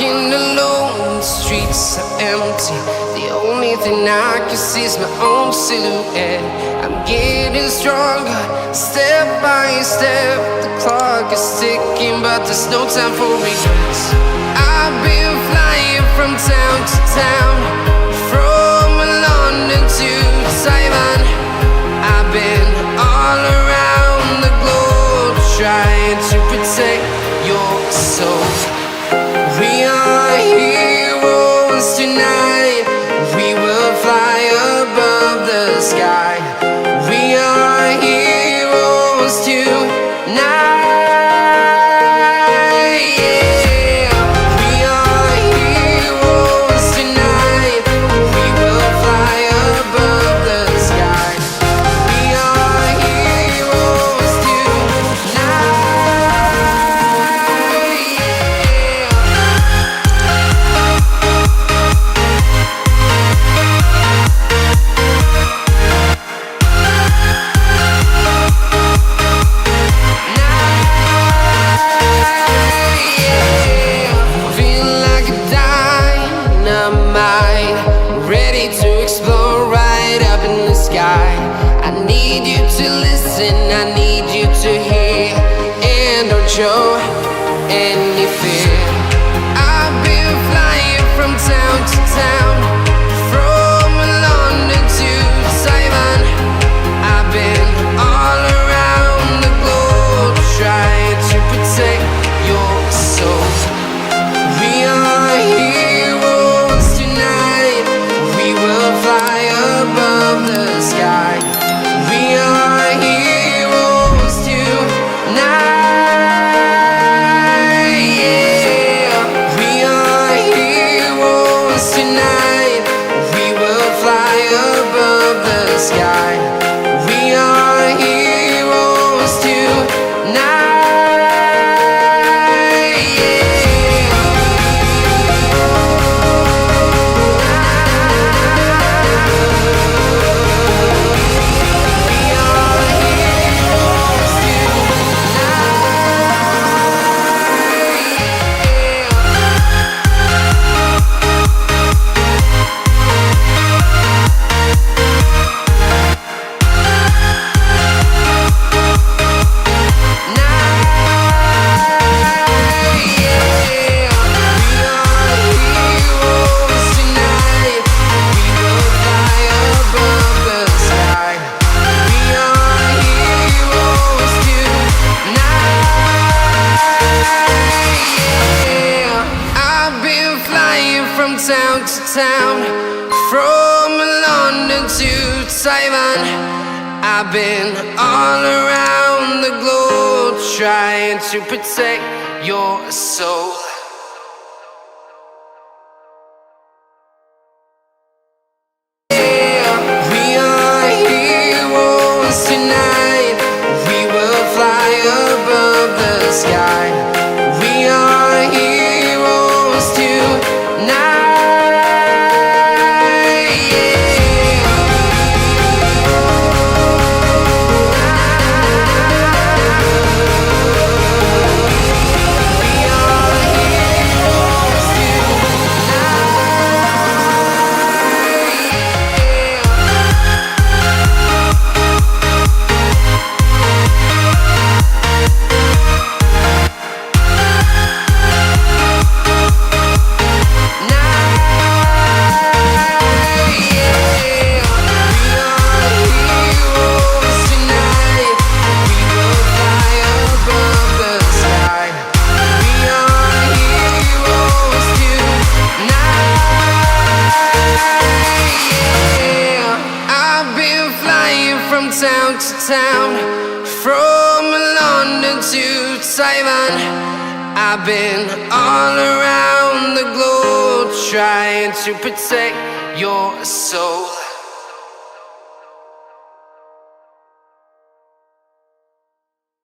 Walking alone, the streets are empty. The only thing I can see is my own silhouette. I'm getting stronger, step by step. The clock is ticking, but there's no time for regrets. I've been flying from town to town, from London to Taiwan. I've been all around the globe, trying to protect your soul. We are heroes tonight. We will fly above the sky. We are heroes tonight. Yeah. We are heroes tonight. We will fly above the sky. We are heroes tonight. Feeling like a dynamite, ready to explode right up in the sky. I need you to listen, I need you to hear, and don't show any fear. I've been flying from town to town, from London to Taiwan. I've been all around the globe, trying to protect your soul. We are heroes tonight. We will fly above the sky. We are heroes tonight. Yeah. We are heroes tonight. We will fly above the sky. We are heroes tonight. Town to town, from London to Taiwan. I've been all around the globe, trying to protect your soul. Yeah, we are heroes tonight. We will fly above the sky. We are heroes tonight. Town to town, from London to Taiwan. I've been all around the globe, trying to protect your soul.